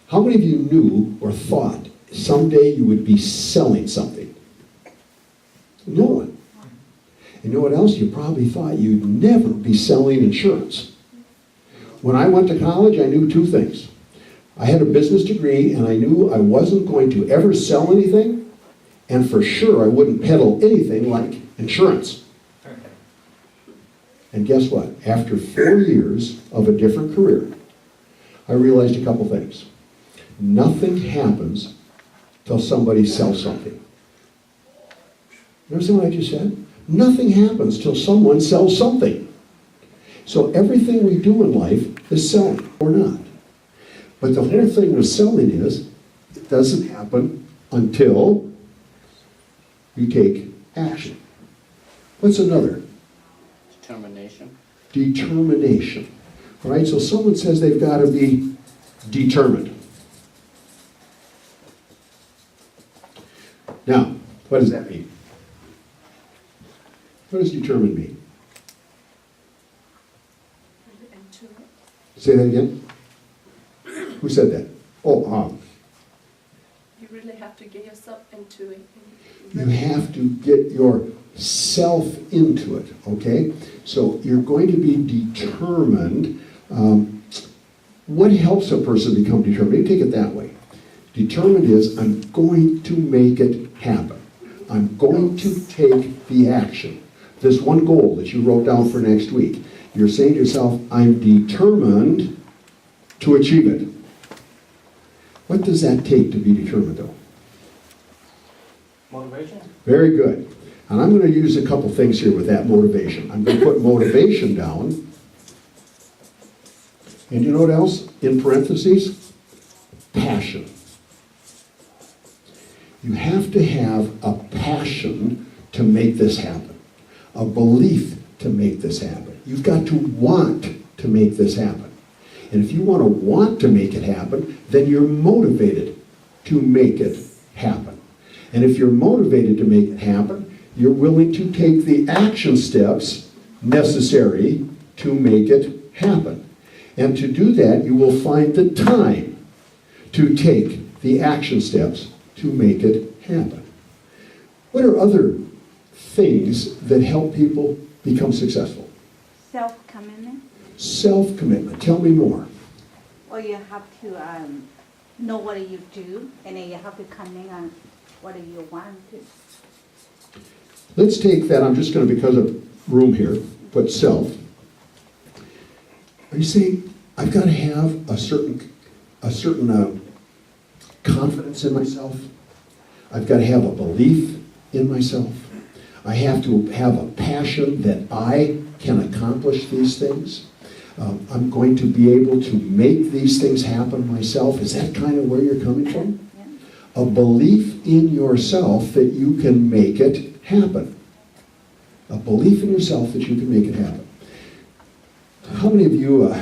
How many of you knew or thought someday you would be selling something? No one. And you know what else? You probably thought you'd never be selling insurance. When I went to college, I knew two things. I had a business degree, and I knew I wasn't going to ever sell anything, and for sure I wouldn't peddle anything like insurance. And guess what? After 4 years of a different career, I realized a couple things. Nothing happens till somebody sells something. You understand what I just said? Nothing happens till someone sells something. So everything we do in life is selling or not. But the whole thing with selling is, it doesn't happen until you take action. What's another? Determination. Determination. All right, so someone says they've got to be determined. Now, what does that mean? What does determined mean? Say that again. Who said that? Oh, You really have to get yourself into it. you have to get yourself into it, okay? So you're going to be determined. What helps a person become determined? Maybe take it that way. Determined is, I'm going to make it happen. I'm going to take the action. This one goal that you wrote down for next week, you're saying to yourself, I'm determined to achieve it. What does that take to be determined, though? Motivation. Very good. And I'm going to use a couple things here with that motivation. I'm going to put motivation down. And you know what else? In parentheses, passion. You have to have a passion to make this happen. A belief to make this happen. You've got to want to make this happen. And if you want to make it happen, then you're motivated to make it happen. And if you're motivated to make it happen, you're willing to take the action steps necessary to make it happen. And to do that, you will find the time to take the action steps to make it happen. What are other things that help people become successful? Self-commitment. Self-commitment. Tell me more. Or you have to know what you do, and then you have to commit on what you want to. Let's take that. I'm just going to, because of room here, put self. Are you saying I've got to have a certain confidence in myself? I've got to have a belief in myself. I have to have a passion that I can accomplish these things. I'm going to be able to make these things happen myself. Is that kind of where you're coming from? Yeah. A belief in yourself that you can make it happen. A belief in yourself that you can make it happen. How many of you,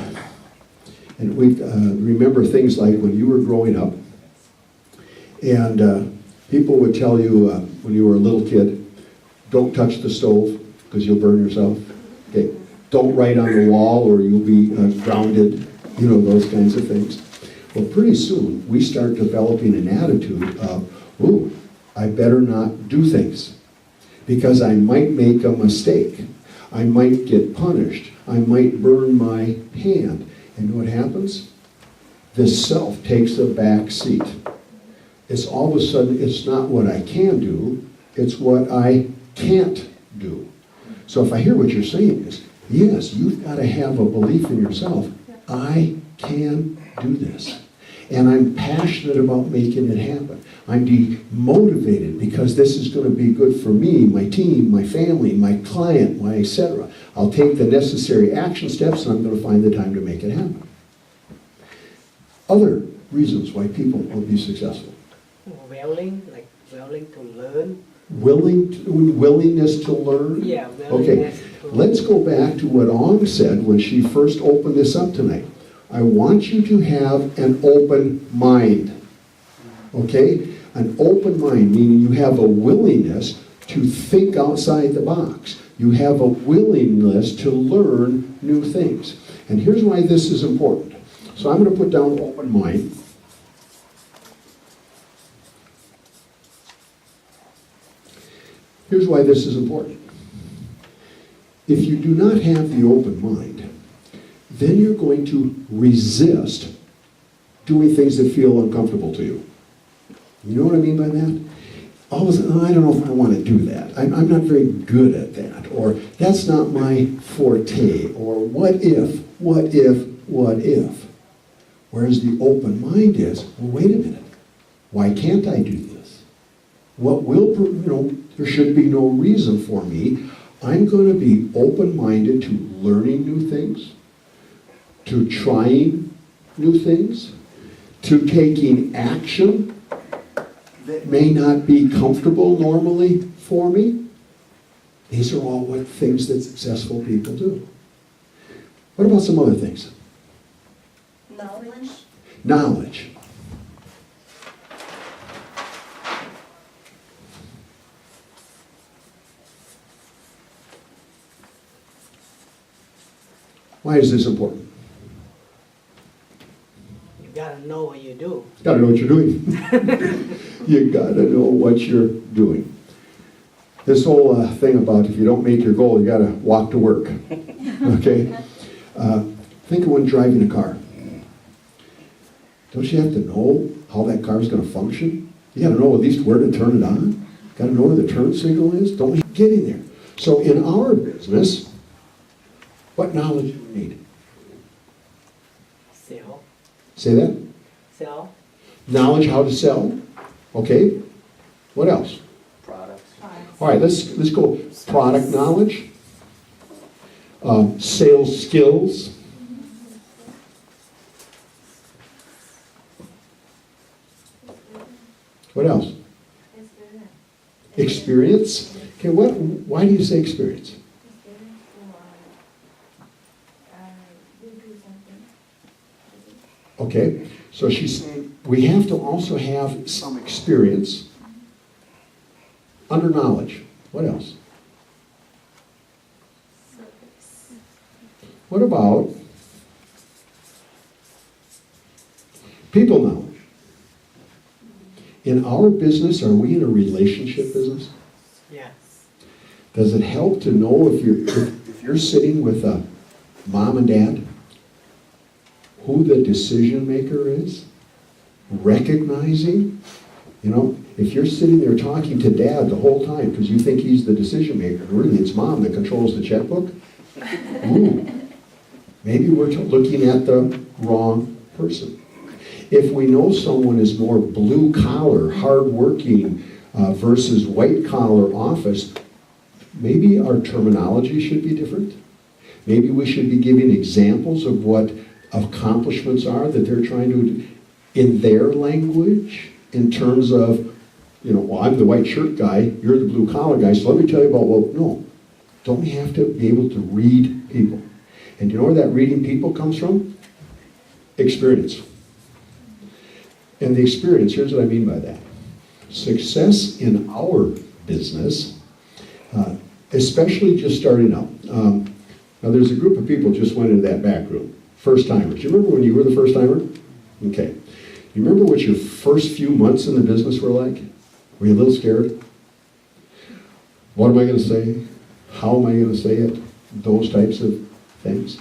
and we remember things like when you were growing up, and people would tell you when you were a little kid, don't touch the stove because you'll burn yourself. Okay. Don't write on the wall or you'll be grounded, you know, those kinds of things. Well, pretty soon we start developing an attitude of, ooh, I better not do things because I might make a mistake. I might get punished. I might burn my hand. And what happens? This self takes a back seat. It's all of a sudden, it's not what I can do, it's what I can't do. So if I hear what you're saying is, yes, you've got to have a belief in yourself. I can do this. And I'm passionate about making it happen. I'm demotivated because this is going to be good for me, my team, my family, my client, my etc. I'll take the necessary action steps and I'm going to find the time to make it happen. Other reasons why people will be successful. Willing to learn. Willingness to learn? Yeah, okay. Let's go back to what Ong said when she first opened this up tonight. I want you to have an open mind. Okay? An open mind, meaning you have a willingness to think outside the box. You have a willingness to learn new things. And here's why this is important. So I'm going to put down open mind. Here's why this is important. If you do not have the open mind, then you're going to resist doing things that feel uncomfortable to you. You know what I mean by that? Always, oh, I don't know if I want to do that. I'm not very good at that. Or that's not my forte. Or what if? Whereas the open mind is, well, wait a minute. Why can't I do this? There should be no reason for me. I'm going to be open-minded to learning new things, to trying new things, to taking action that may not be comfortable normally for me. These are all what things that successful people do. What about some other things? Knowledge. Knowledge. Why is this important? You gotta know what you do. You gotta know what you're doing. You gotta know what you're doing. This whole thing about if you don't make your goal, you gotta walk to work. Okay? Think of when driving a car. Don't you have to know how that car is gonna function? You gotta know at least where to turn it on. You gotta know where the turn signal is. Don't we get in there? So in our business, what knowledge do we need? Sell. Say that? Sell. Knowledge how to sell. Okay. What else? Products. All right, let's go. Product knowledge. Sales skills. What else? Experience. Okay, why do you say experience? Okay, so she's saying we have to also have some experience under knowledge. What else? What about people knowledge? In our business, are we in a relationship business? Yes. Does it help to know if you're sitting with a mom and dad, who the decision maker is? Recognizing, if you're sitting there talking to dad the whole time because you think he's the decision maker, and really it's mom that controls the checkbook, ooh, maybe we're looking at the wrong person. If we know someone is more blue collar, hardworking versus white collar office, maybe our terminology should be different. Maybe we should be giving examples of what accomplishments are that they're trying to do in their language in terms of, well, I'm the white shirt guy, you're the blue collar guy, so let me tell you about, no. Don't we have to be able to read people? And you know where that reading people comes from? Experience. And the experience, here's what I mean by that. Success in our business, especially just starting out. Now there's a group of people just went into that back room. First timers. You remember when you were the first timer? Okay. You remember what your first few months in the business were like? Were you a little scared? What am I going to say? How am I going to say it? Those types of things.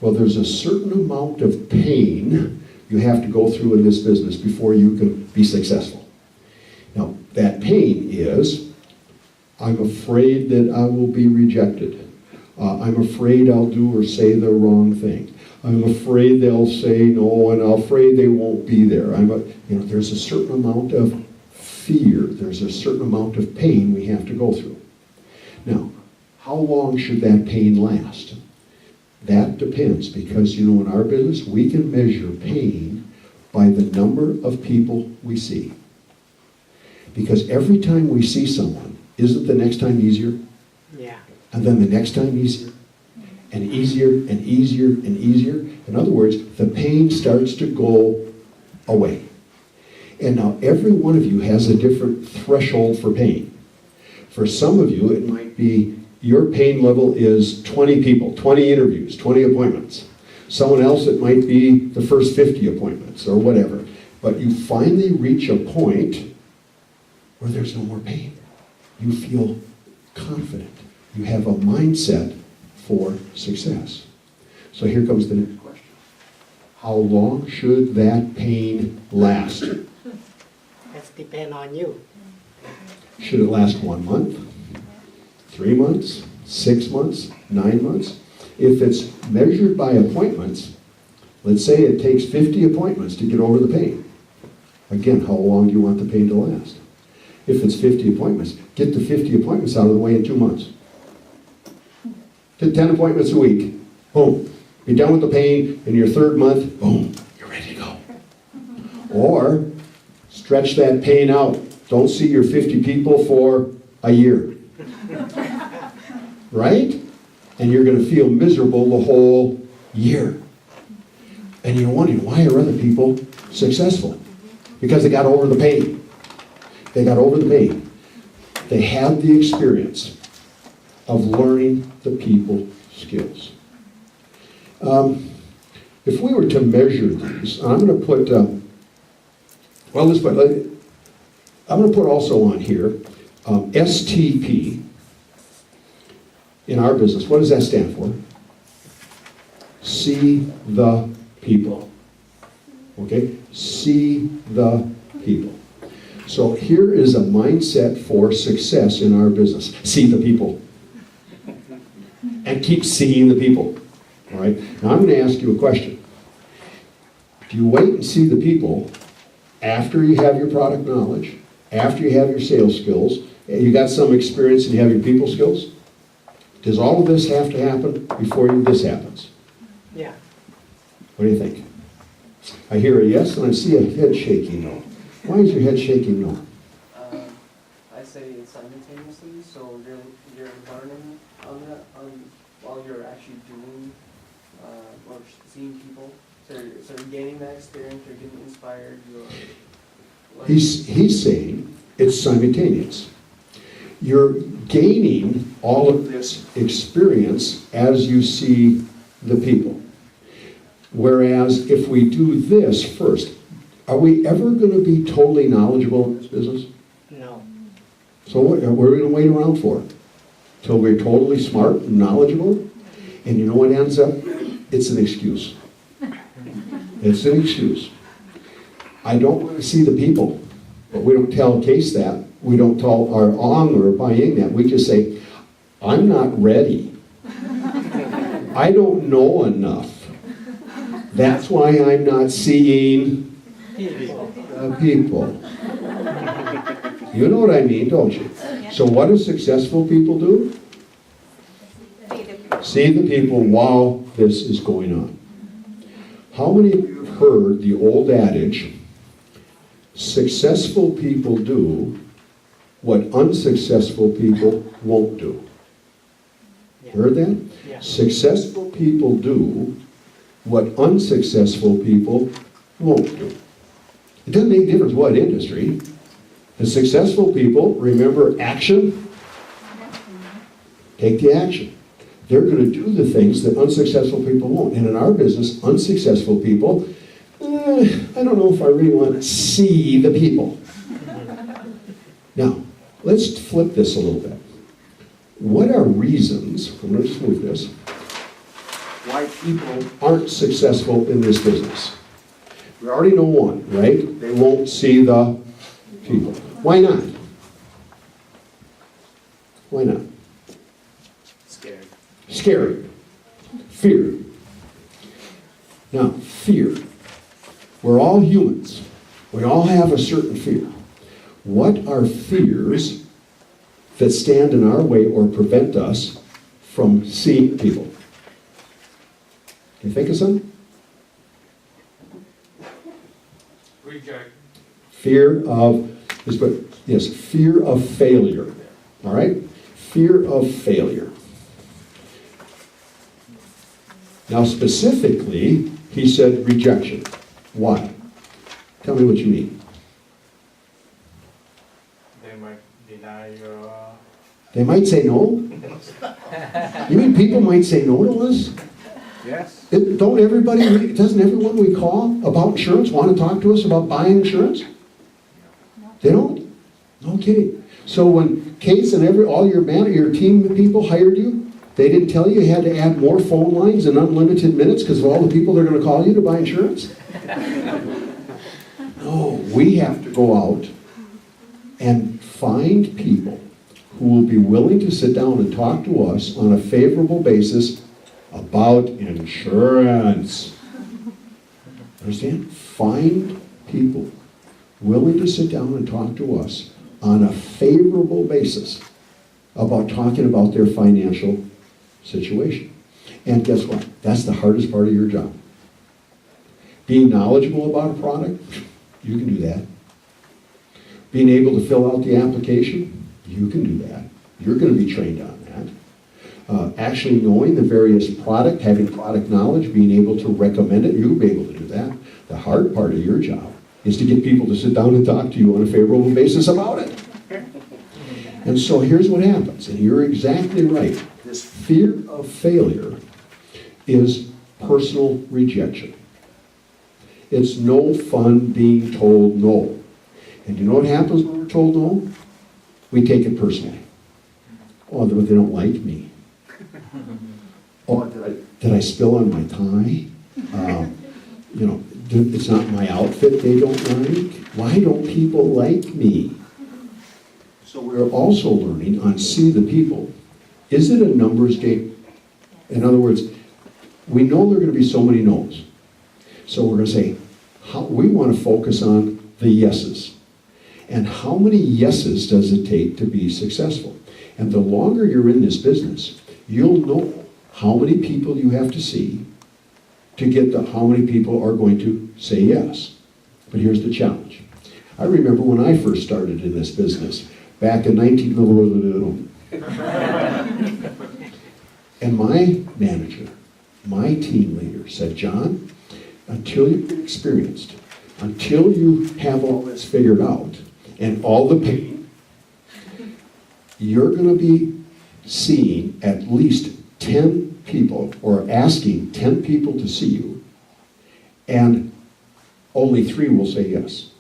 Well, there's a certain amount of pain you have to go through in this business before you can be successful. Now, that pain is, I'm afraid that I will be rejected. I'm afraid I'll do or say the wrong thing. I'm afraid they'll say no, and I'm afraid they won't be there. There's a certain amount of fear. There's a certain amount of pain we have to go through. Now, how long should that pain last? That depends, because in our business, we can measure pain by the number of people we see. Because every time we see someone, isn't the next time easier? Yeah. And then the next time easier? And easier and easier and easier. In other words, the pain starts to go away. And now every one of you has a different threshold for pain. For some of you, it might be your pain level is 20 people, 20 interviews, 20 appointments. Someone else, it might be the first 50 appointments or whatever. But you finally reach a point where there's no more pain. You feel confident. You have a mindset for success. So here comes the next question. How long should that pain last? That's depend on you. Should it last 1 month, 3 months, 6 months, 9 months? If it's measured by appointments, let's say it takes 50 appointments to get over the pain. Again, how long do you want the pain to last? If it's 50 appointments, get the 50 appointments out of the way in 2 months. Get 10 appointments a week. Boom. Be done with the pain. In your 3rd month, boom, you're ready to go. Or stretch that pain out. Don't see your 50 people for a year. Right? And you're going to feel miserable the whole year. And you're wondering, why are other people successful? Because they got over the pain. They got over the pain. They had the experience of learning the people skills. If we were to measure these, and I'm going to put, I'm going to put also on here, STP in our business. What does that stand for? See the people. Okay? See the people. So here is a mindset for success in our business. See the people. And keep seeing the people. All right? Now I'm going to ask you a question. Do you wait and see the people after you have your product knowledge, after you have your sales skills, and you got some experience and you have your people skills? Does all of this have to happen before this happens? Yeah. What do you think? I hear a yes, and I see a head shaking no. Why is your head shaking no? I say it's simultaneously, so you're learning on that while you're actually doing or seeing people. So you're gaining that experience, you're getting inspired, you're learning. He's saying it's simultaneous. You're gaining all of this experience as you see the people. Whereas if we do this first, are we ever going to be totally knowledgeable in this business? No. So what are we going to wait around for? Till we're totally smart and knowledgeable? And you know what ends up? It's an excuse. It's an excuse. I don't want to see the people, but we don't tell Case that. We don't tell our Ong or Baying that. We just say, I'm not ready. I don't know enough. That's why I'm not seeing the people. You know what I mean, don't you? So what do successful people do? See the people while this is going on. How many of you have heard the old adage, successful people do what unsuccessful people won't do? Yeah. Heard that? Yeah. Successful people do what unsuccessful people won't do. It doesn't make a difference what industry. The successful people remember action. Take the action. They're going to do the things that unsuccessful people won't. And in our business, unsuccessful people, I don't know if I really want to see the people. Now, let's flip this a little bit. What are reasons, I'm going to just move this, why people aren't successful in this business? We already know one, right? They won't see the people. Why not? Why not? Scared. Scary. Fear. Now, fear. We're all humans. We all have a certain fear. What are fears that stand in our way or prevent us from seeing people? Can you think of some? Reject. Fear of, yes, fear of failure. All right? Fear of failure. Now, specifically, he said rejection. Why? Tell me what you mean. They might deny your. They might say no? You mean people might say no to us? Yes. Doesn't everyone we call about insurance want to talk to us about buying insurance? They don't? No kidding. So when Case and all your team people hired you, they didn't tell you had to add more phone lines and unlimited minutes because of all the people they're going to call you to buy insurance? No, we have to go out and find people who will be willing to sit down and talk to us on a favorable basis about insurance. Understand? Find people willing to sit down and talk to us on a favorable basis about talking about their financial situation. And guess what? That's the hardest part of your job. Being knowledgeable about a product, you can do that. Being able to fill out the application, you can do that. You're going to be trained on that. Actually knowing the various product, having product knowledge, being able to recommend it, you'll be able to do that. The hard part of your job is to get people to sit down and talk to you on a favorable basis about it. And so here's what happens, and you're exactly right. This fear of failure is personal rejection. It's no fun being told no. And you know what happens when we're told no? We take it personally. Oh, they don't like me. Oh, did I spill on my tie? It's not my outfit they don't like. Why don't people like me? So we're also learning on See the People. Is it a numbers game? In other words, we know there are going to be so many no's. So we're going to say, we want to focus on the yeses. And how many yeses does it take to be successful? And the longer you're in this business, you'll know how many people you have to see to get to how many people are going to say yes. But here's the challenge. I remember when I first started in this business, back in 19... And my manager, my team leader said, John, until you get experienced, until you have all this figured out, and all the pain, you're going to be seeing at least 10 people, or asking 10 people to see you, and only 3 will say yes.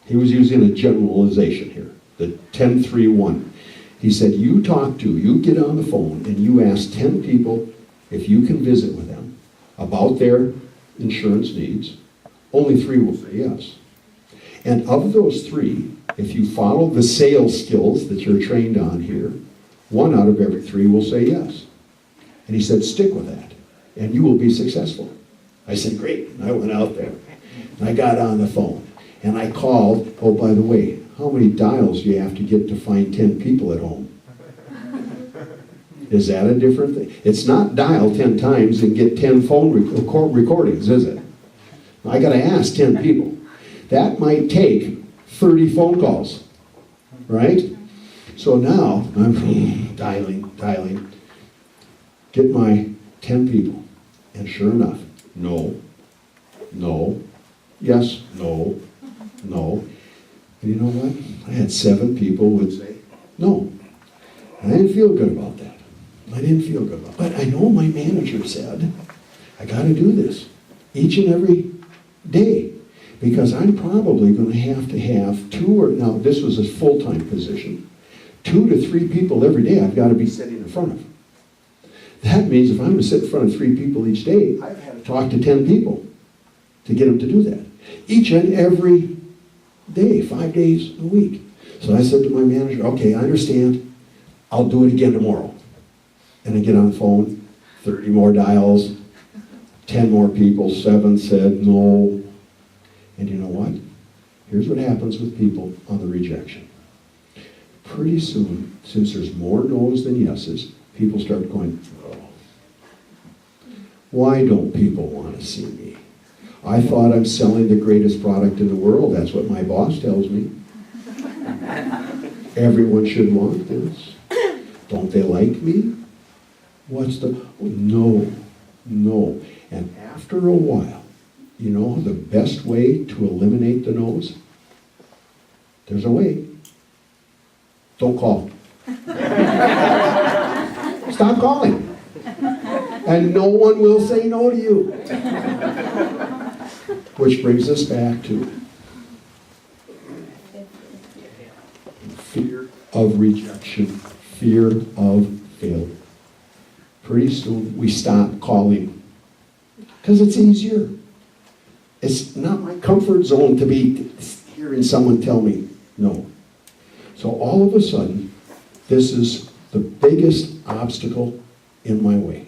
He was using a generalization here, the 10-3-1. He said, you get on the phone, and you ask 10 people if you can visit with them about their insurance needs, only 3 will say yes. And of those 3, if you follow the sales skills that you're trained on here, 1 out of every 3 will say yes. And he said, stick with that, and you will be successful. I said, great. And I went out there, and I got on the phone, and I called, oh, by the way, how many dials do you have to get to find 10 people at home? Is that a different thing? It's not dial 10 times and get 10 phone recordings, is it? I got to ask 10 people. That might take 30 phone calls, right? So now I'm dialing, get my 10 people. And sure enough, no, yes, no. And you know what? I had 7 people would say no. And I didn't feel good about that. But I know my manager said, I got to do this each and every day, because I'm probably going to have 2 or, now this was a full-time position, 2 to 3 people every day I've got to be sitting in front of. That means if I'm going to sit in front of 3 people each day, I've had to talk to 10 people to get them to do that. Each and every day, 5 days a week. So I said to my manager, okay, I understand. I'll do it again tomorrow. And I get on the phone, 30 more dials, 10 more people, 7 said no. And you know what? Here's what happens with people on the rejection. Pretty soon, since there's more no's than yeses, people start going, oh, why don't people want to see me? I thought I'm selling the greatest product in the world. That's what my boss tells me. Everyone should want this. Don't they like me? No. And after a while, you know the best way to eliminate the no's? There's a way. Don't call. Stop calling. And no one will say no to you. Which brings us back to of rejection, fear of failure. Pretty soon we stop calling because it's easier. It's not my comfort zone to be hearing someone tell me no. So all of a sudden, this is the biggest obstacle in my way.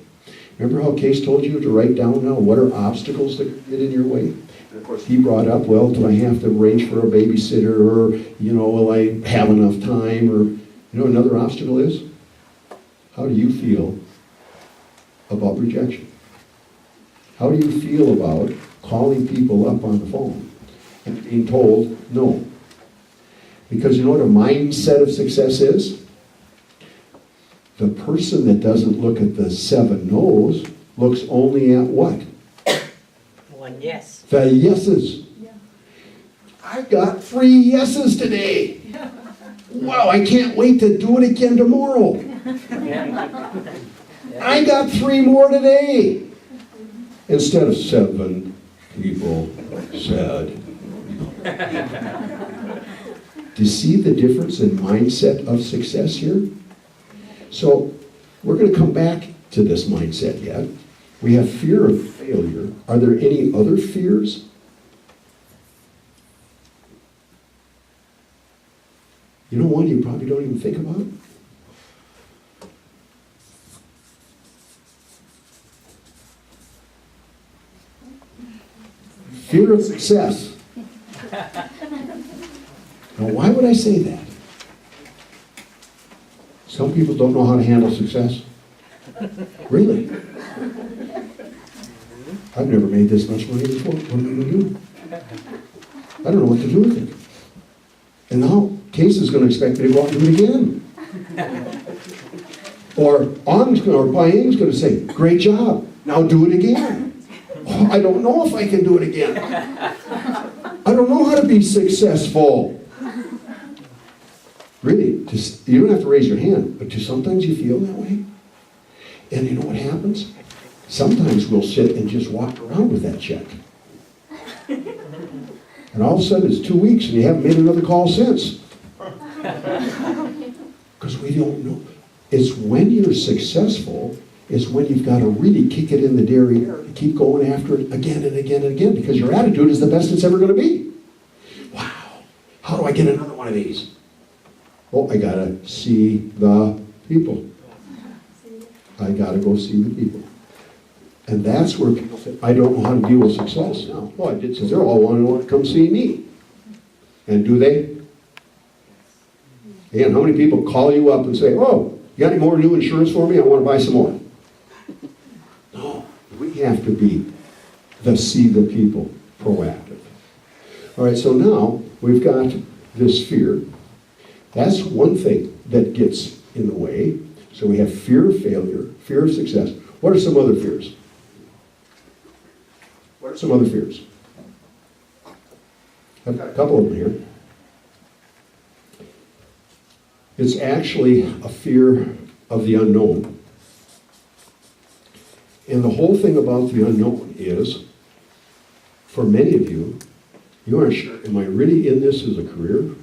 Remember how Case told you to write down now what are obstacles that get in your way? And of course he brought up, well, do I have to arrange for a babysitter, or, will I have enough time, or, another obstacle is, how do you feel about rejection? How do you feel about calling people up on the phone and being told no? Because you know what a mindset of success is? The person that doesn't look at the 7 no's looks only at what? One yes. The yeses. I got 3 yeses today. Wow, I can't wait to do it again tomorrow. I got 3 more today. Instead of 7 people said. Do you see the difference in mindset of success here? So we're going to come back to this mindset yet. We have fear of failure. Are there any other fears? You know one you probably don't even think about? Fear of success. Now, why would I say that? Some people don't know how to handle success. Really? I've never made this much money before. What am I going to do? I don't know what to do with it. And now, Case is going to expect me to go out and do it again. Or Paying's going to say, great job, now do it again. Oh, I don't know if I can do it again. I don't know how to be successful. Really, you don't have to raise your hand, but do sometimes you feel that way? And you know what happens? Sometimes we'll sit and just walk around with that check. And all of a sudden it's 2 weeks and you haven't made another call since. Because we don't know. It's when you're successful is when you've got to really kick it in the derriere to keep going after it again and again and again, because your attitude is the best it's ever going to be. Wow, how do I get another one of these? Oh, I got to see the people. I got to go see the people. And that's where people say, I don't know how to deal with success now. Well, I did, because they're all wanting to come see me. And do they? And how many people call you up and say, oh, you got any more new insurance for me? I want to buy some more. No, we have to be the see the people proactive. All right, so now we've got this fear. That's one thing that gets in the way. So we have fear of failure, fear of success. What are some other fears? What are some other fears? I've got a couple of them here. It's actually a fear of the unknown. And the whole thing about the unknown is, for many of you, you aren't sure, am I really in this as a career?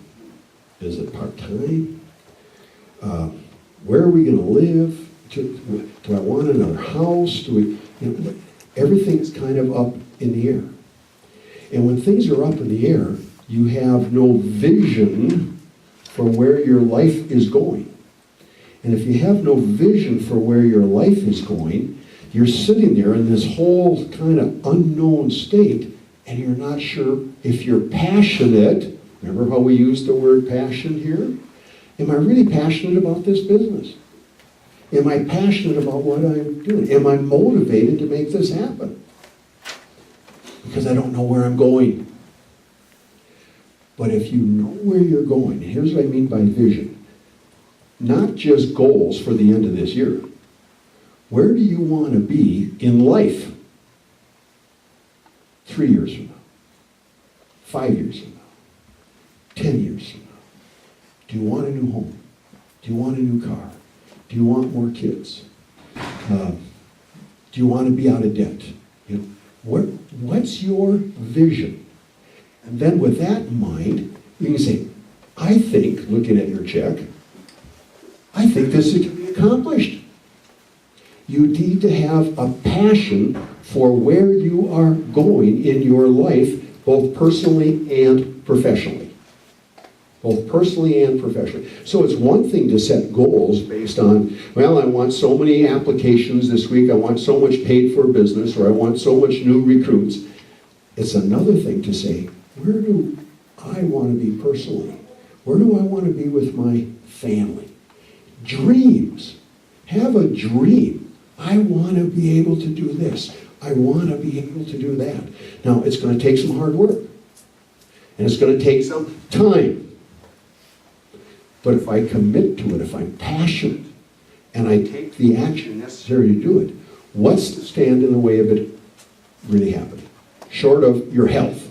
Is it part-time? Where are we going to live? Do I want another house? Everything's kind of up in the air. And when things are up in the air, you have no vision for where your life is going. And if you have no vision for where your life is going, you're sitting there in this whole kind of unknown state, and you're not sure if you're passionate. Remember how we used the word passion here? Am I really passionate about this business? Am I passionate about what I'm doing? Am I motivated to make this happen? Because I don't know where I'm going. But if you know where you're going, and here's what I mean by vision, not just goals for the end of this year. Where do you want to be in life 3 years from now? 5 years from now? 10 years from now? Do you want a new home? Do you want a new car? Do you want more kids? Do you want to be out of debt? What's your vision? And then with that in mind, you can say, I think, looking at your check, think this can be accomplished. You need to have a passion for where you are going in your life, both personally and professionally. Both personally and professionally. So it's one thing to set goals based on, well, I want so many applications this week, I want so much paid for business, or I want so much new recruits. It's another thing to say, where do I want to be personally? Where do I want to be with my family? Dreams. Have a dream. I want to be able to do this. I want to be able to do that. Now, it's going to take some hard work. And it's going to take some time. But if I commit to it, if I'm passionate, and I take the action necessary to do it, what's to stand in the way of it really happening? Short of your health.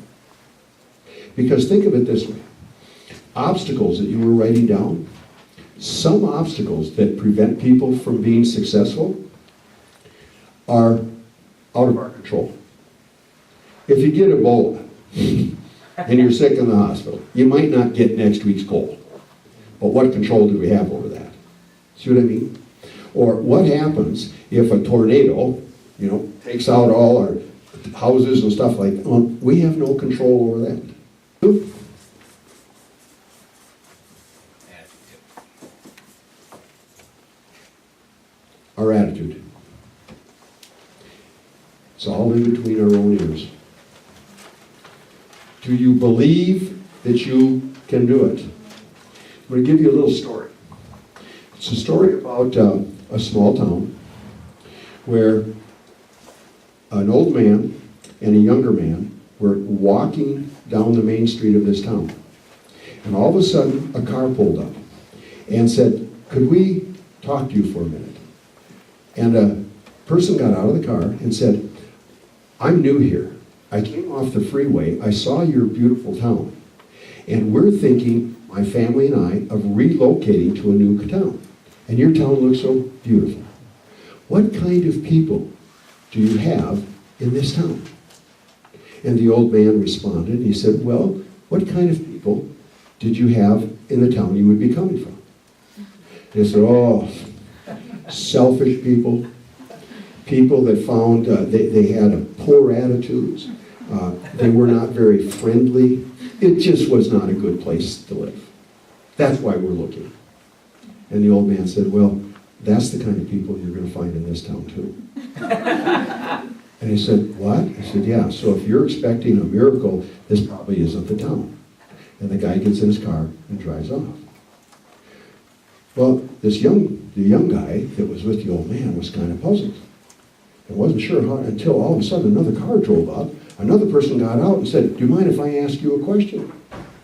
Because think of it this way. Obstacles that you were writing down, some obstacles that prevent people from being successful are out of our control. If you get Ebola and you're sick in the hospital, you might not get next week's cold. But what control do we have over that? See what I mean? Or what happens if a tornado, takes out all our houses and stuff like that? We have no control over that. Our attitude. It's all in between our own ears. Do you believe that you can do it? I'm going to give you a little story. It's a story about a small town where an old man and a younger man were walking down the main street of this town. And all of a sudden, a car pulled up and said, "Could we talk to you for a minute?" And a person got out of the car and said, "I'm new here. I came off the freeway. I saw your beautiful town. And we're thinking, my family and I, of relocating to a new town. And your town looks so beautiful. What kind of people do you have in this town?" And the old man responded. He said, "Well, what kind of people did you have in the town you would be coming from?" They said, "Oh, selfish people, people that found they had poor attitudes, they were not very friendly. It just was not a good place to live. That's why we're looking." And the old man said, "Well, that's the kind of people you're going to find in this town too." And he said, "What?" I said, "Yeah, so if you're expecting a miracle, this probably isn't the town." And the guy gets in his car and drives off. Well, the young guy that was with the old man was kind of puzzled. I wasn't sure how, until all of a sudden another car drove up. Another person got out and said, "Do you mind if I ask you a question?"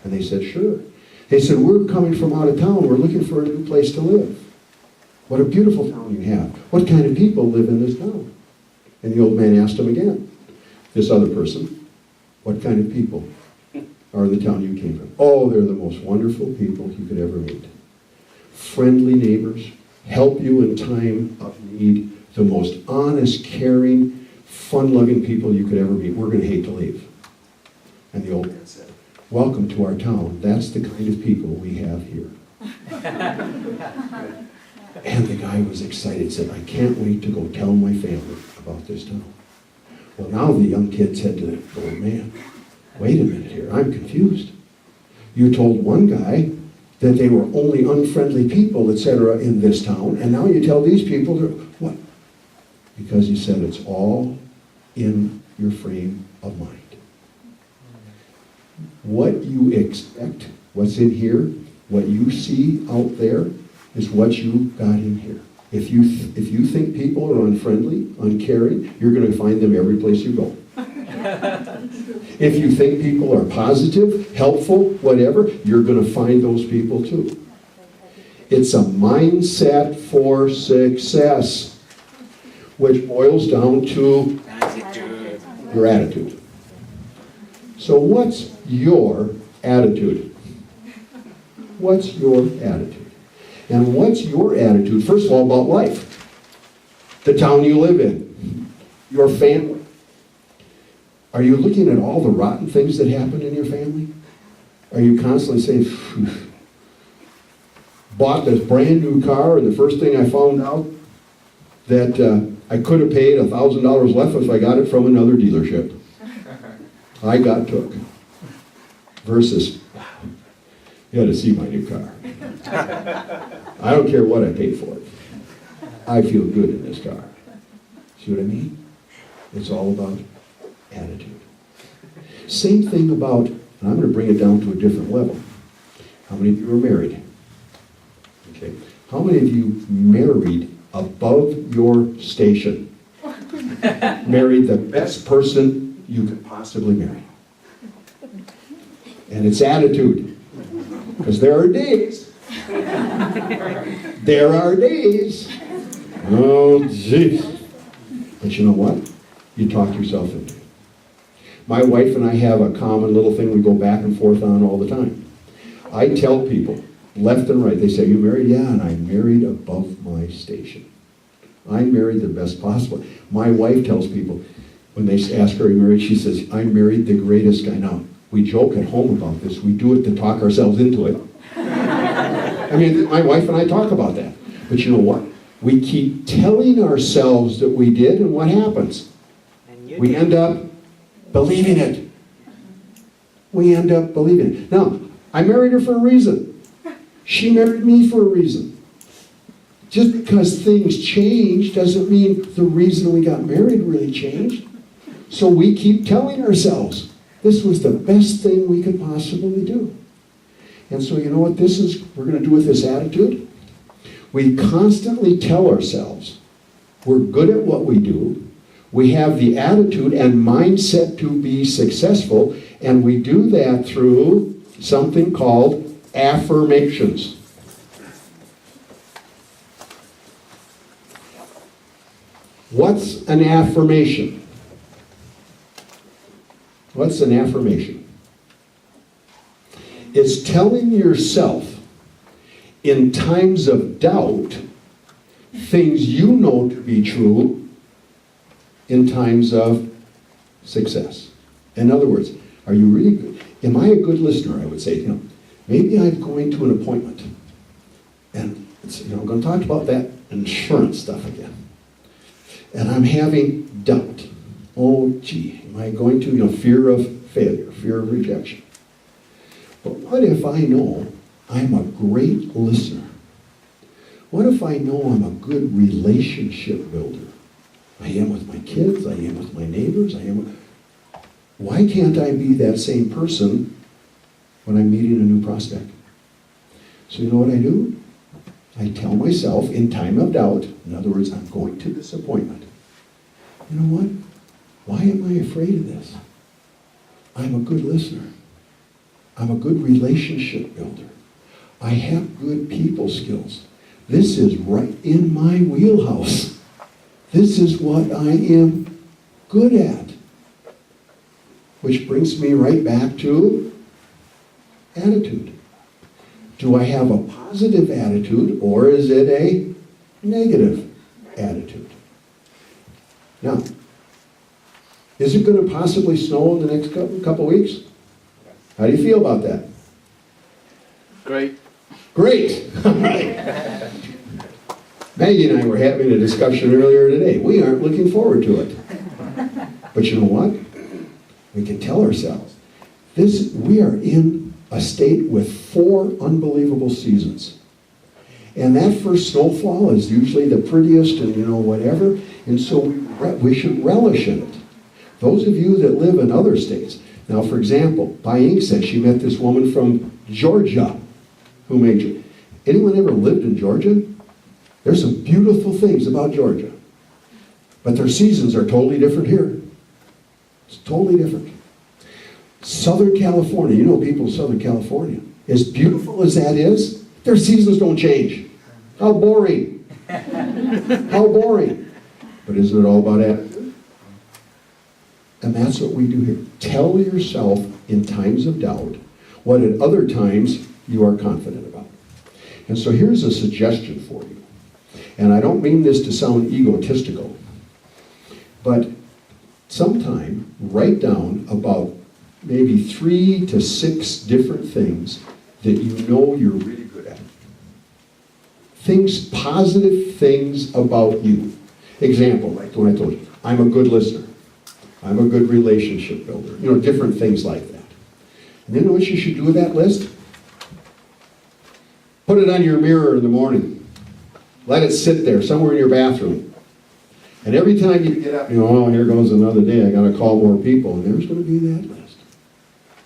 And they said, "Sure." They said, "We're coming from out of town. We're looking for a new place to live. What a beautiful town you have. What kind of people live in this town?" And the old man asked him again, this other person, "What kind of people are in the town you came from?" "Oh, they're the most wonderful people you could ever meet. Friendly neighbors, help you in time of need, the most honest, caring, fun-loving people you could ever meet. We're going to hate to leave." And the old man said, "Welcome to our town. That's the kind of people we have here." And the guy was excited, said, "I can't wait to go tell my family about this town." Well, now the young kid said to the old man, "Wait a minute here, I'm confused. You told one guy that they were only unfriendly people, etc., in this town, and now you tell these people, what?" Because he said it's all in your frame of mind. What you expect, what's in here, what you see out there, is what you got in here. If you think people are unfriendly, uncaring, you're going to find them every place you go. If you think people are positive, helpful, whatever, you're going to find those people too. It's a mindset for success, which boils down to Attitude. your attitude. So what's your attitude? What's your attitude? And what's your attitude, first of all, about life? The town you live in, your family. Are you looking at all the rotten things that happen in your family? Are you constantly saying, bought this brand new car, and the first thing I found out that I could have paid $1,000 less if I got it from another dealership. I got took. Versus, wow, you had to see my new car. I don't care what I paid for it. I feel good in this car. See what I mean? It's all about attitude. Same thing about, and I'm going to bring it down to a different level. How many of you are married? Okay. How many of you married above your station? Married the best person you could possibly marry. And it's attitude. Because there are days. There are days. Oh, jeez. But you know what? You talk yourself into it. My wife and I have a common little thing we go back and forth on all the time. I tell people, left and right, they say, you married? Yeah, and I married above my station. I married the best possible. My wife tells people, when they ask her, are you married? She says, I married the greatest guy. Now, we joke at home about this. We do it to talk ourselves into it. I mean, my wife and I talk about that. But you know what? We keep telling ourselves that we did, and what happens? We end up believing it. We end up believing it. Now, I married her for a reason. She married me for a reason. Just because things change doesn't mean the reason we got married really changed. So we keep telling ourselves, this was the best thing we could possibly do. And so you know what we're going to do with this attitude? We constantly tell ourselves we're good at what we do. We have the attitude and mindset to be successful, and we do that through something called affirmations. What's an affirmation? What's an affirmation? It's telling yourself in times of doubt things you know to be true in times of success. In other words, are you really good? Am I a good listener? I would say, maybe I'm going to an appointment, and I'm going to talk about that insurance stuff again, and I'm having doubt. Oh, gee, am I going to, fear of failure, fear of rejection. But what if I know I'm a great listener? What if I know I'm a good relationship builder? I am with my kids, I am with my neighbors, Why can't I be that same person when I'm meeting a new prospect? So you know what I do? I tell myself in time of doubt, in other words, I'm going to this appointment. You know what? Why am I afraid of this? I'm a good listener. I'm a good relationship builder. I have good people skills. This is right in my wheelhouse. This is what I am good at. Which brings me right back to attitude. Do I have a positive attitude, or is it a negative attitude? Now, is it going to possibly snow in the next couple weeks? How do you feel about that? Great. Great! All right. Maggie and I were having a discussion earlier today. We aren't looking forward to it. But you know what? We can tell ourselves, we are in a state with 4 unbelievable seasons. And that first snowfall is usually the prettiest and whatever, and so we should relish in it. Those of you that live in other states, now for example, Baying said she met this woman from Georgia who majored. Anyone ever lived in Georgia? There's some beautiful things about Georgia. But their seasons are totally different here. It's totally different. Southern California, people in Southern California, as beautiful as that is, their seasons don't change. How boring. How boring. But isn't it all about attitude? And that's what we do here. Tell yourself in times of doubt what at other times you are confident about. And so here's a suggestion for you. And I don't mean this to sound egotistical, but sometime write down about maybe 3 to 6 different things that you know you're really good at. things, positive things about you. Example, like the one I told you, I'm a good listener. I'm a good relationship builder. You know, different things like that. And then you know what you should do with that list? Put it on your mirror in the morning. Let it sit there somewhere in your bathroom. And every time you get up, you know, oh, here goes another day. I got to call more people. And there's going to be that list.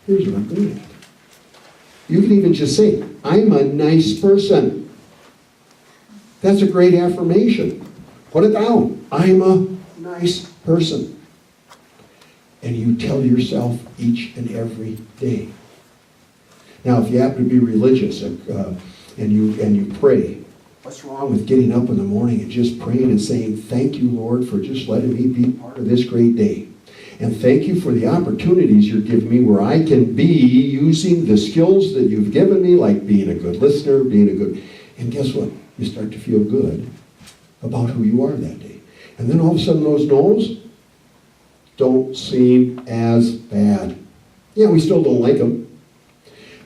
Here's what I'm good at. You can even just say, I'm a nice person. That's a great affirmation. Put it down. I'm a nice person. And you tell yourself each and every day. Now, if you happen to be religious and you pray, what's wrong with getting up in the morning and just praying and saying, thank you, Lord, for just letting me be part of this great day. And thank you for the opportunities you're giving me where I can be using the skills that you've given me, like being a good listener, being a good... And guess what? You start to feel good about who you are that day. And then all of a sudden those no's don't seem as bad. Yeah, we still don't like them.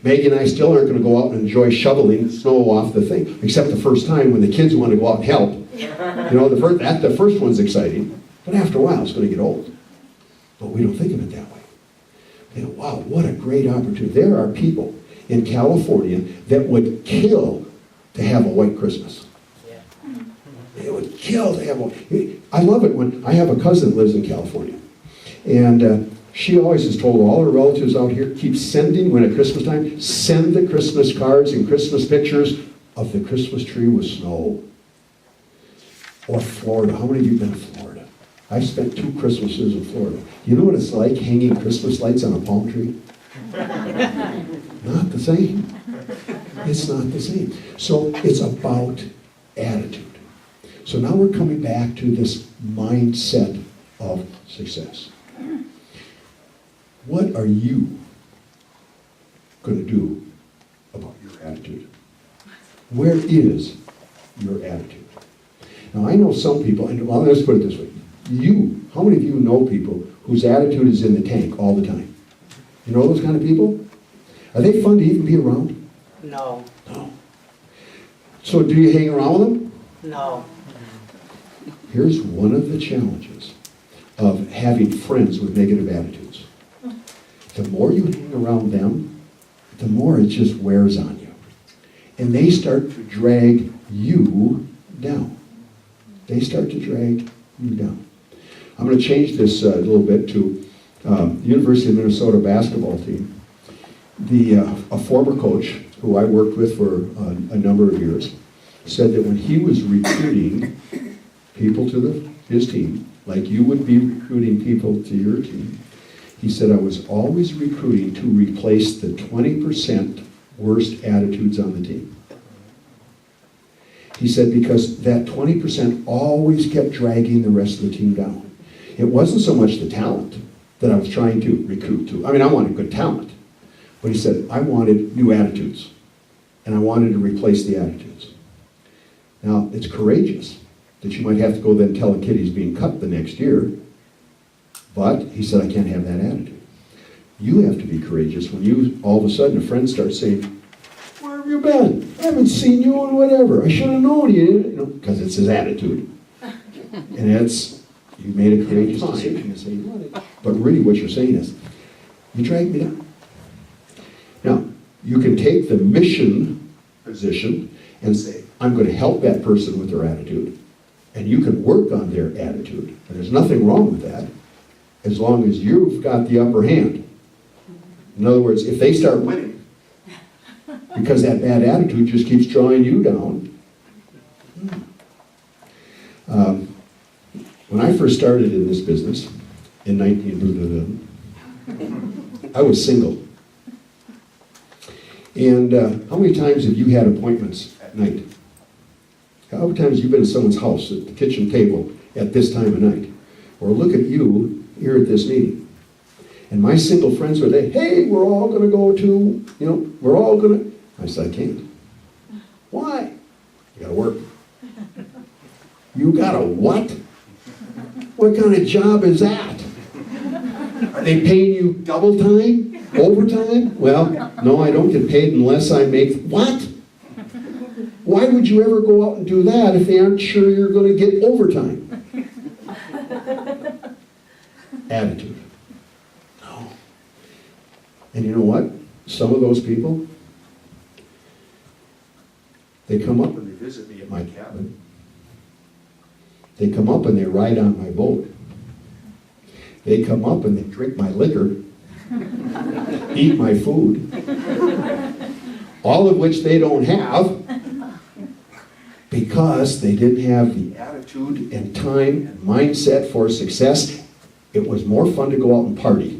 Maggie and I still aren't going to go out and enjoy shoveling snow off the thing, except the first time when the kids want to go out and help. You know, the first one's exciting, but after a while it's going to get old. But we don't think of it that way. You know, wow, what a great opportunity. There are people in California that would kill to have a white Christmas. Yeah. They would kill to have one. I love it when I have a cousin that lives in California. And she always has told all her relatives out here, keep sending, when at Christmas time, send the Christmas cards and Christmas pictures of the Christmas tree with snow. Or Florida. How many of you have been to Florida? I've spent 2 Christmases in Florida. You know what it's like hanging Christmas lights on a palm tree? Not the same. It's not the same. So it's about attitude. So now we're coming back to this mindset of success. What are you going to do about your attitude? Where is your attitude? Now I know some people, and well, let's put it this way. How many of you know people whose attitude is in the tank all the time? You know those kind of people? Are they fun to even be around? No. No. So do you hang around with them? No. Here's one of the challenges of having friends with negative attitudes. The more you hang around them, the more it just wears on you. And they start to drag you down. They start to drag you down. I'm going to change this a little bit to the University of Minnesota basketball team. A former coach who I worked with for a number of years said that when he was recruiting people to his team, like you would be recruiting people to your team, he said, I was always recruiting to replace the 20% worst attitudes on the team. He said, because that 20% always kept dragging the rest of the team down. It wasn't so much the talent that I was trying to recruit to. I mean, I wanted good talent. But he said, I wanted new attitudes. And I wanted to replace the attitudes. Now, it's courageous that you might have to go then tell a kid he's being cut the next year. But he said, I can't have that attitude. You have to be courageous when you, all of a sudden, a friend starts saying, where have you been? I haven't seen you in whatever. I should have known you. Because it's his attitude. And you made a courageous decision to say, you know what? But really what you're saying is, you dragged me down. Now, you can take the mission position and say, I'm going to help that person with their attitude. And you can work on their attitude. And there's nothing wrong with that, as long as you've got the upper hand. In other words, if they start winning, because that bad attitude just keeps drawing you down. When I first started in this business, in I was single. And how many times have you had appointments at night? How many times have you been at someone's house at the kitchen table at this time of night? Or look at you here at this meeting. And my single friends would say, hey, we're all going to go to, we're all going to. I said, I can't. Why? You got to work. You got to what? What kind of job is that? Are they paying you double time? Overtime? Well, no, I don't get paid unless I make, what? Why would you ever go out and do that if they aren't sure you're going to get overtime? Attitude. No. And you know what? Some of those people, they come up and they visit me at my cabin. They come up and they ride on my boat. They come up and they drink my liquor, eat my food, all of which they don't have because they didn't have the attitude and time and mindset for success. It was more fun to go out and party,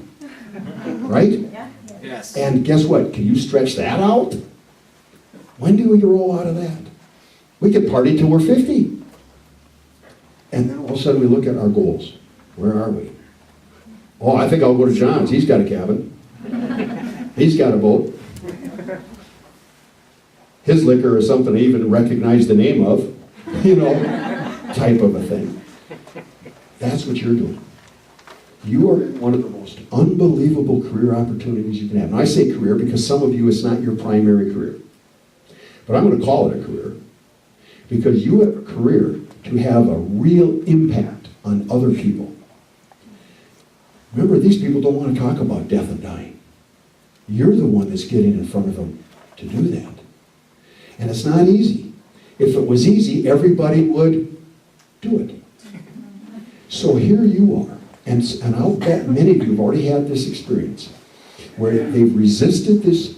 right? Yes. And guess what? Can you stretch that out? When do we roll out of that? We could party till we're 50. And then all of a sudden we look at our goals. Where are we? Oh, I think I'll go to John's. He's got a cabin. He's got a boat. His liquor is something I even recognize the name of, you know, type of a thing. That's what you're doing. You are in one of the most unbelievable career opportunities you can have. And I say career because some of you, it's not your primary career. But I'm going to call it a career because you have a career to have a real impact on other people. Remember, these people don't want to talk about death and dying. You're the one that's getting in front of them to do that. And it's not easy. If it was easy, everybody would do it. So here you are. And I'll bet many of you have already had this experience where they've resisted this,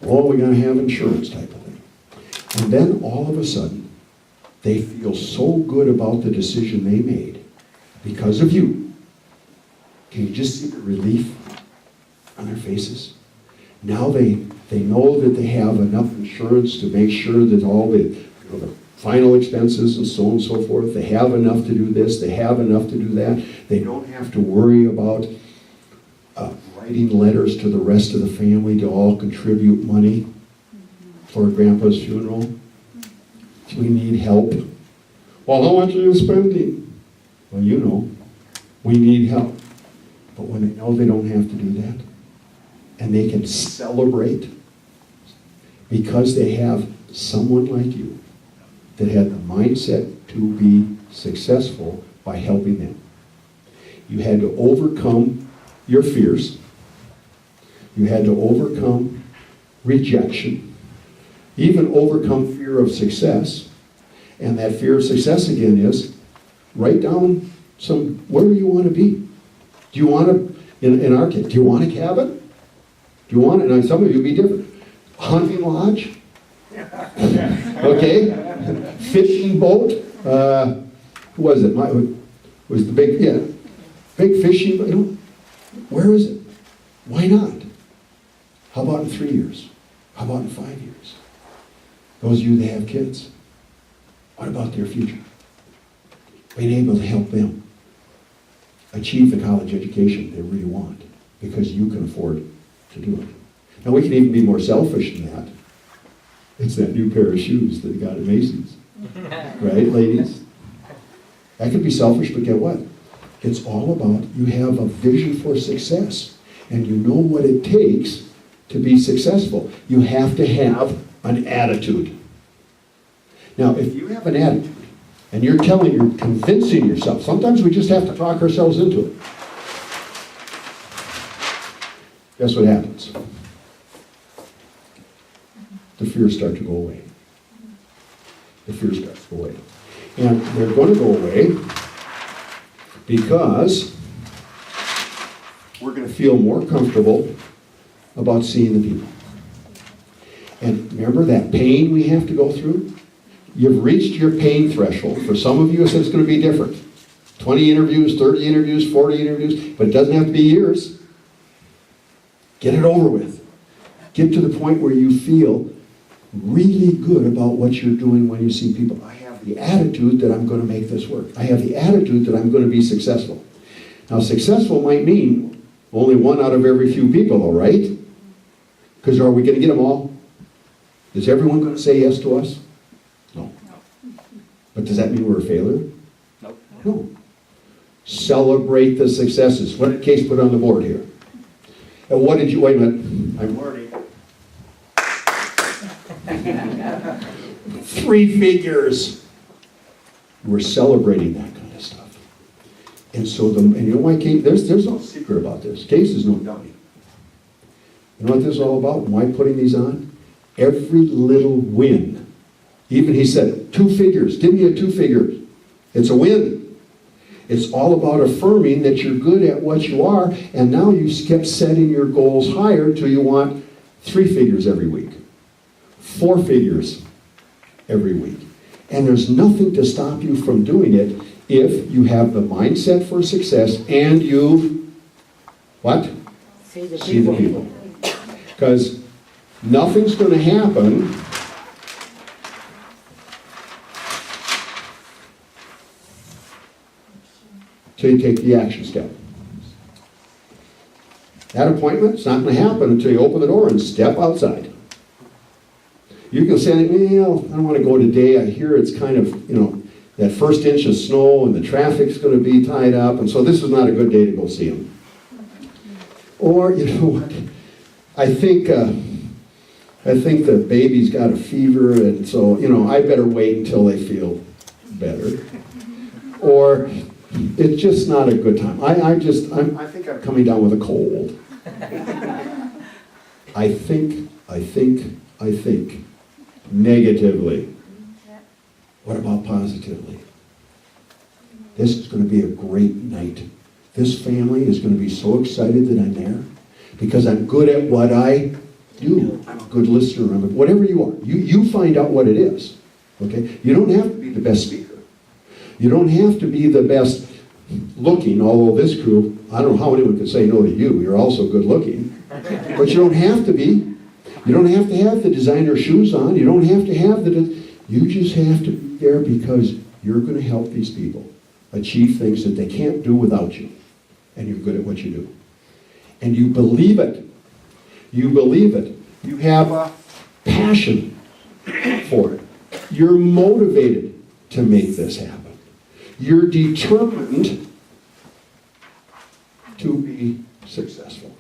oh, we're going to have insurance type of thing. And then all of a sudden, they feel so good about the decision they made because of you. Can you just see the relief on their faces? Now they know that they have enough insurance to make sure that all the final expenses and so on and so forth, they have enough to do this, they have enough to do that. They don't have to worry about writing letters to the rest of the family to all contribute money for Grandpa's funeral. We need help. Well, how much are you spending? Well, you know, we need help. But when they know they don't have to do that, and they can celebrate because they have someone like you that had the mindset to be successful by helping them. You had to overcome your fears. You had to overcome rejection. Even overcome fear of success. And that fear of success again is, write down where do you want to be? Do you want to, in our case, do you want a cabin? Do you want it? And some of you will be different. Hunting lodge? Okay? Fishing boat? Who was it? Was the big fishing boat? You know, where is it? Why not? How about in 3 years? How about in 5 years? Those of you that have kids, what about their future? Being able to help them achieve the college education they really want because you can afford to do it. Now we can even be more selfish than that. It's that new pair of shoes that they got at Macy's. Right, ladies? That could be selfish, but get what? It's all about you have a vision for success and you know what it takes to be successful. You have to have an attitude. Now, if you have an attitude and you're convincing yourself, sometimes we just have to talk ourselves into it. Guess what happens? The fears start to go away. The fears start to go away. And they're going to go away because we're going to feel more comfortable about seeing the people. And remember that pain we have to go through? You've reached your pain threshold. For some of you, it's going to be different. 20 interviews, 30 interviews, 40 interviews, but it doesn't have to be years. Get it over with. Get to the point where you feel really good about what you're doing when you see people. I have the attitude that I'm going to make this work. I have the attitude that I'm going to be successful. Now, successful might mean only one out of every few people, all right? Because are we going to get them all? Is everyone going to say yes to us? No. But does that mean we're a failure? Nope. No. Celebrate the successes. What did Case put on the board here? And what did you, wait a minute, I'm learning. 3 figures. We're celebrating that kind of stuff. And so, and you know why Case, there's no secret about this. Case is no dummy. You know what this is all about? Why putting these on? Every little win. Even he said, 2 figures. Give me a 2 figures. It's a win. It's all about affirming that you're good at what you are, and now you've kept setting your goals higher till you want 3 figures every week, 4 figures every week. And there's nothing to stop you from doing it if you have the mindset for success and you, what? See the See the people. people. Because nothing's going to happen till you take the action step. That appointment's not going to happen until you open the door and step outside. You can say, well, I don't want to go today. I hear it's kind of, that first inch of snow and the traffic's going to be tied up, and so this is not a good day to go see him. Or, you know what, I think the baby's got a fever, and so, I better wait until they feel better. Or, it's just not a good time. I think I'm coming down with a cold. I think negatively. What about positively? This is going to be a great night. This family is going to be so excited that I'm there because I'm good at what I do. I'm a good listener. Whatever you are. You find out what it is. Okay? You don't have to be the best speaker. You don't have to be the best looking, although this crew, I don't know how anyone could say no to you. You're also good looking. But you don't have to be. You don't have to have the designer shoes on. You don't have to have you just have to be there because you're going to help these people achieve things that they can't do without you. And you're good at what you do. And you believe it. You believe it. You have a passion for it. You're motivated to make this happen. You're determined to be successful.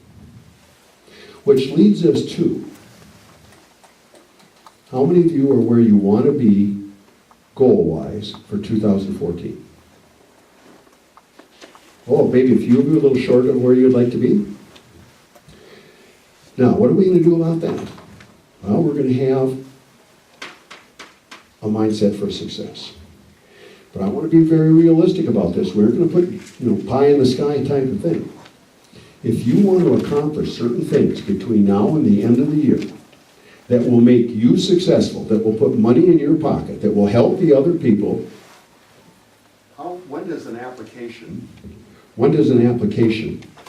Which leads us to, how many of you are where you want to be goal-wise for 2014? Oh, maybe a few of you are a little short of where you'd like to be. Now, what are we going to do about that? Well, we're going to have a mindset for success. But I want to be very realistic about this. We're going to put, pie in the sky type of thing. If you want to accomplish certain things between now and the end of the year that will make you successful, that will put money in your pocket, that will help the other people, when does an application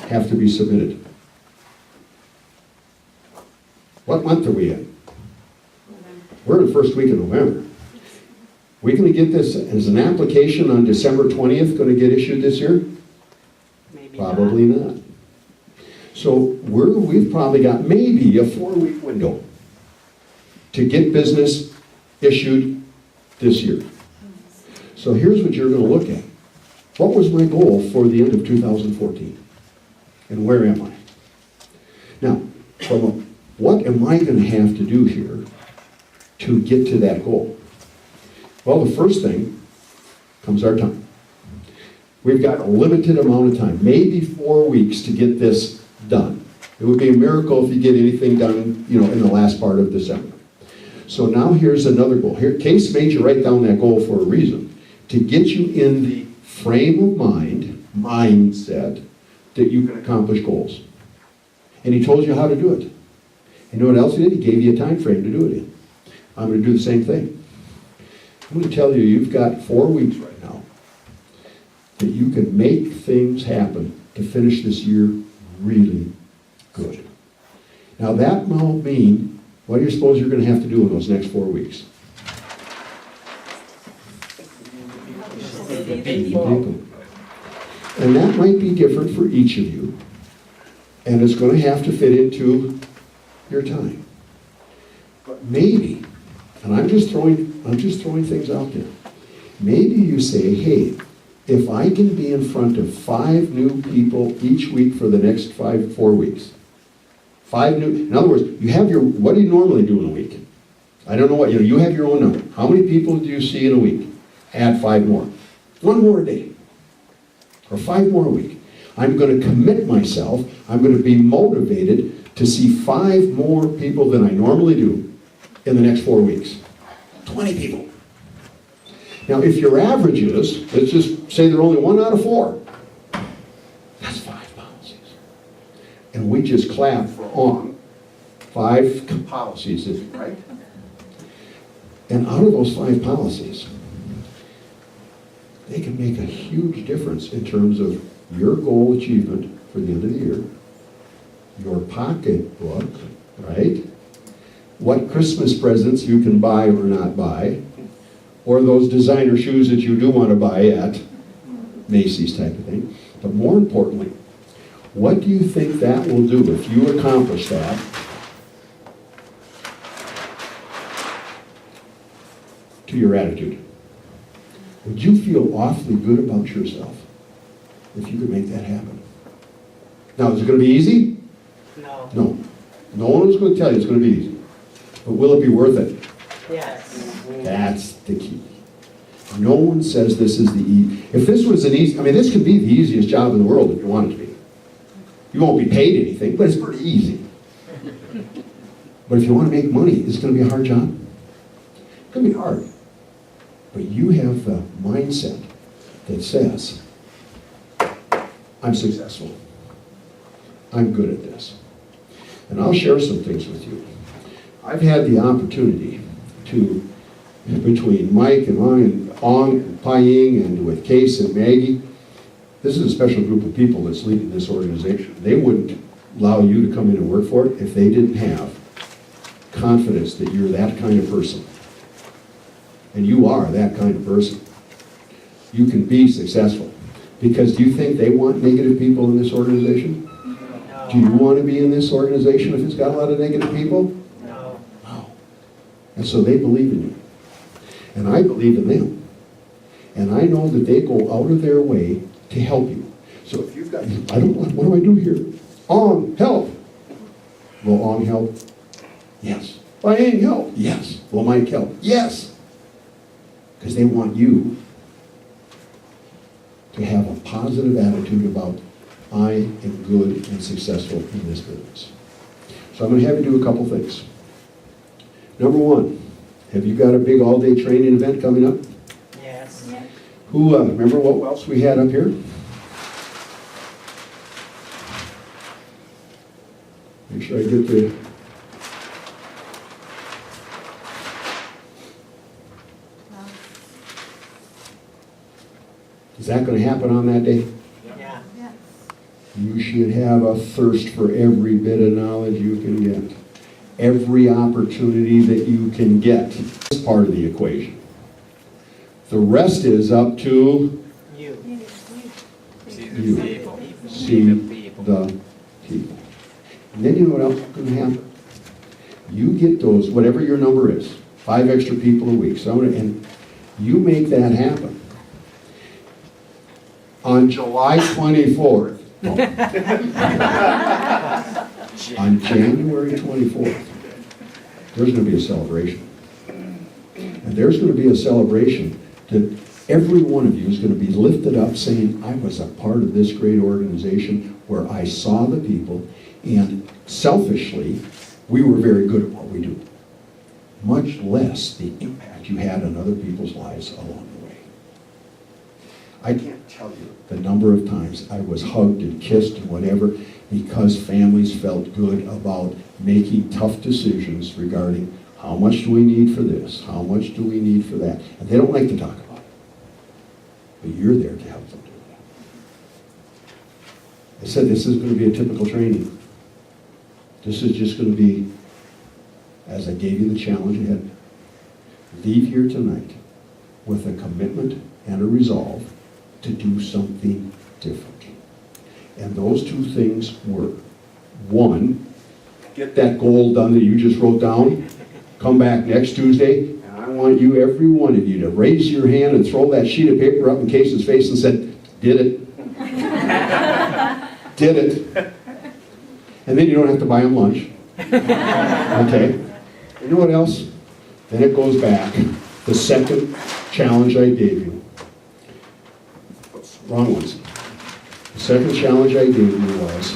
have to be submitted? What month are we in? We're in the first week of November. We're going to get this as an application on December 20th, going to get issued this year? Maybe Probably not. So we've probably got maybe a 4-week window to get business issued this year. So here's what you're going to look at. What was my goal for the end of 2014? And where am I? Now, what am I going to have to do here to get to that goal? Well, the first thing comes our time. We've got a limited amount of time, maybe 4 weeks to get this done. It would be a miracle if you get anything done, in the last part of December. So now here's another goal. Here, Case made you write down that goal for a reason, to get you in the frame of mindset, that you can accomplish goals. And he told you how to do it. And you know what else he did? He gave you a time frame to do it in. I'm going to do the same thing. I'm going to tell you, you've got 4 weeks right now that you can make things happen to finish this year really good. Now that will mean, what do you suppose you're going to have to do in those next 4 weeks? the People. And that might be different for each of you. And it's going to have to fit into your time. But maybe, and I'm just throwing things out there. Maybe you say, hey, if I can be in front of 5 new people each week for the next 4 weeks. 5 new, in other words, you have what do you normally do in a week? I don't know what, you have your own number. How many people do you see in a week? Add 5 more. 1 more a day. Or 5 more a week. I'm going to commit myself, I'm going to be motivated to see 5 more people than I normally do in the next 4 weeks. 20 people. Now, if your average is, let's just say they're only 1 out of 4, that's 5 policies. And we just clap for on 5 policies, right? And out of those 5 policies, they can make a huge difference in terms of your goal achievement for the end of the year, your pocketbook, right? What Christmas presents you can buy or not buy, or those designer shoes that you do want to buy at Macy's type of thing. But more importantly, what do you think that will do if you accomplish that? To your attitude. Would you feel awfully good about yourself if you could make that happen? Now, is it going to be easy? No. No. No one is going to tell you it's going to be easy. But will it be worth it? Yes. That's the key. No one says this is the easy. If this was an easy, I mean, this could be the easiest job in the world if you want it to be. You won't be paid anything, but it's pretty easy. But if you want to make money, it's going to be a hard job. It's going to be hard. But you have the mindset that says, I'm successful. I'm good at this. And I'll share some things with you. I've had the opportunity to, between Mike and Ong and Pai-Ying and with Case and Maggie, this is a special group of people that's leading this organization. They wouldn't allow you to come in and work for it if they didn't have confidence that you're that kind of person. And you are that kind of person. You can be successful. Because do you think they want negative people in this organization? No. Do you want to be in this organization if it's got a lot of negative people? No. No. And so they believe in you. And I believe in them. And I know that they go out of their way to help you. So if you've got, I don't know, what do I do here? Ong, help. Will Ong help? Yes. Pai-Ying, help? Yes. Will Mike help? Yes. Because they want you to have a positive attitude about, I am good and successful in this business. So I'm going to have you do a couple things. Number 1, have you got a big all-day training event coming up? Yes. Who, remember what else we had up here? Make sure I get the... Is that going to happen on that day? Yeah. Yes. You should have a thirst for every bit of knowledge you can get. Every opportunity that you can get. That's part of the equation. The rest is up to You. you. See the people. And then you know what else is going to happen? You get those, whatever your number is, 5 extra people a week, and you make that happen. On July 24th, on January 24th, there's going to be a celebration. And there's going to be a celebration that every one of you is going to be lifted up saying, I was a part of this great organization where I saw the people, and selfishly, we were very good at what we do. Much less the impact you had on other people's lives along the way. I can't tell you the number of times I was hugged and kissed and whatever because families felt good about making tough decisions regarding how much do we need for this, how much do we need for that. And they don't like to talk about it. But you're there to help them do that. I said this is going to be a typical training. This is just going to be, as I gave you the challenge ahead, leave here tonight with a commitment and a resolve to do something different. And those 2 things were, 1, get that goal done that you just wrote down, come back next Tuesday, and I want you, every one of you, to raise your hand and throw that sheet of paper up in Case's face and said, did it. Did it. And then you don't have to buy him lunch. Okay? You know what else? Then it goes back. The second challenge I gave you, wrong ones. The second challenge I gave you was,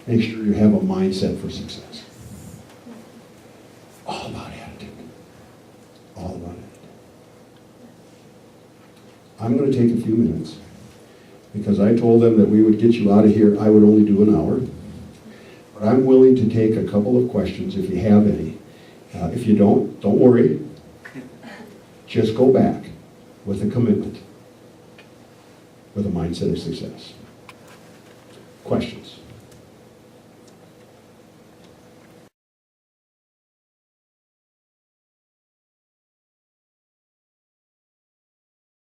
make sure you have a mindset for success. All about attitude. All about it. I'm going to take a few minutes because I told them that we would get you out of here. I would only do an hour. But I'm willing to take a couple of questions if you have any. If you don't worry. Just go back with a commitment, with a mindset of success. Questions?